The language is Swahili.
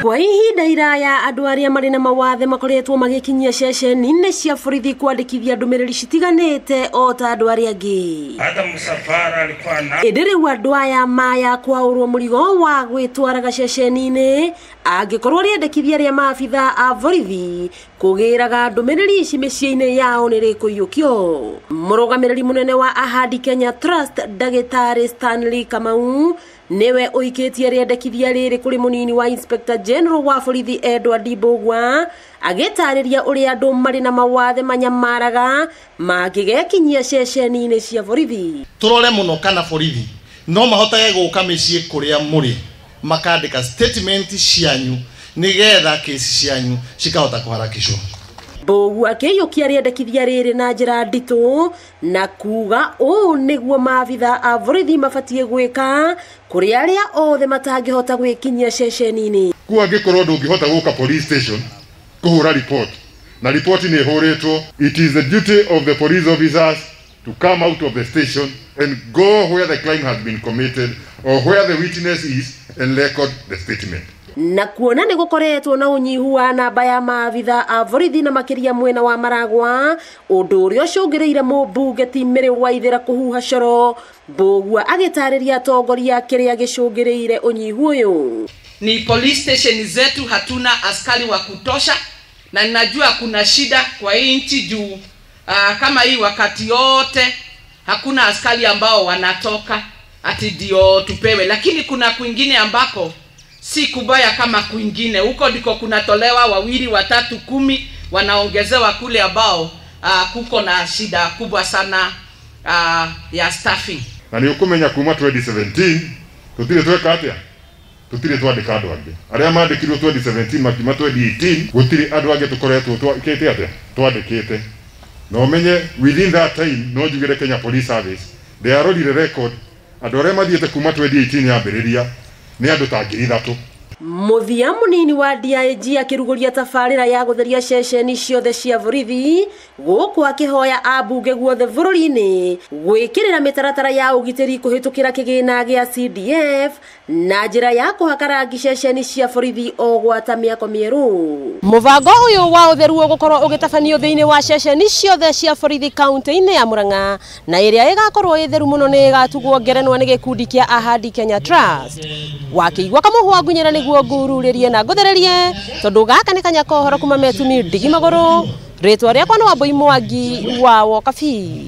Kwa ihinda iraya andu aria mari na mawathe makoretwo magikinyia ceceni-inĩ cia borithi kwandĩkithia ndũmĩrĩri citiganĩte o ta andu aria angĩ. Hata msafara alikuwa na Rĩu andu aya maya kwaũrwo mũrigo wa gwĩtwaraga ceceni-inĩ angĩkorwo rĩendekithia rĩa maabitha a borithi kũgĩraga ndũmĩrĩri ici mĩciĩ-inĩ yao nĩ rĩkũiyũkio. Mũrũgamĩrĩri mũnene wa Ahadi Kenya Trust Ndagĩtarĩ Stanley Kamau niwe ũikĩtie rĩendekithia rĩrĩ kũrĩ mũnini wa Inspector General wa borithi Edward Mbũgua agĩtarĩria ũrĩa andũ marĩ na mawathe manyamaraga mangĩgekinyia ceceni-inĩ cia borithi. Turore mũno kana borithi no mahotage gũka mĩciĩ kũrĩa mũrĩ makandĩka statement cianyu nĩgetha kesi cianyu cikahota kũharakishwo. Mbũgua akĩiyũkia rĩendekithia rĩrĩ na njĩra nditũ na kuga ũũ nĩguo maabitha a borithi mabatie gwĩka kũrĩ arĩa othe matangĩhota gwĩkinyia ceceni-inĩ. Kuo angĩkorwo ndũngĩhota gũka police station kũhũra report na report nĩ ĩhũrĩtwo, it is the duty of the police officers to come out of the station and go where the crime has been committed or where the witness is and record the statement. Na kuona nĩ gũkoretwo na ũnyihu wa namba ya maabitha a borithi na makĩria mwena wa Maragwa, ũndũ ũrĩa ũcũngĩrĩire mũmbunge ti Mary Waithera kũhuha coro, Mbũgua agĩtarĩria atongoria kĩrĩa gĩcũngĩrĩire ũnyihu ũyũ. Ni police station zetu hatuna askari wa kutosha, na ninajua kuna shida kwa hii nchi juu kama hii wakati yote hakuna askari ambao wanatoka ati ndio tupewe, lakini kuna kwingine ambako si kubaya kama kwingine. Huko ndiko kunatolewa 2, 3, 10 wanaongezewa kule ambao kuko na shida kubwa sana ya staffing. Na nĩ ũkũmenya kuma 2017 tutire tweka atĩa, tutire twandĩka andũ angĩ arĩa mandĩkirwo 2017 makima 2018 gũtirĩ andũ angĩ tũkoretwo twandĩkĩte atĩa twandĩkĩte. Na ũmenye within that time no njugĩre Kenya Police Service ndearorire record andũ arĩa mathiĩte kuma 2018 yambĩrĩria nĩ andũ ta 3,000. Muthia munini wa DIG akĩrugũria tabarĩra ya gũtheria ceceni ciothe cia borithi gũkũ akĩhoya ambunge guothe bũrũri-inĩ gwĩkĩrĩra mĩtaratara ya ũgitĩri kũhĩtũkĩra kĩgĩna gĩa CDF na njĩra ya kũhaka rangi ceceni cia borithi o gwata mĩako mĩerũ. Mũbango ũyũ wa ũtheru ũgũkorwo ũgĩtabanio thĩinĩ wa ceceni ciothe cia borithi kaunti-inĩ ya Murang'a, na ĩrĩa ĩgakorwo ĩtheru mũno nĩ ĩgatugwo ngerenwa nĩ gĩkundi kĩa Ahadi Kenya Trust. Wakĩigua kamũhwa ngunyĩra nĩguo ngururĩrie na ngũthererie tondũ gaka nĩ kanya kohoro kuma Metumi Ndigi Magũrũ, rĩtwa rĩakwa nĩ Wambũi Mwangi wa Wokabi.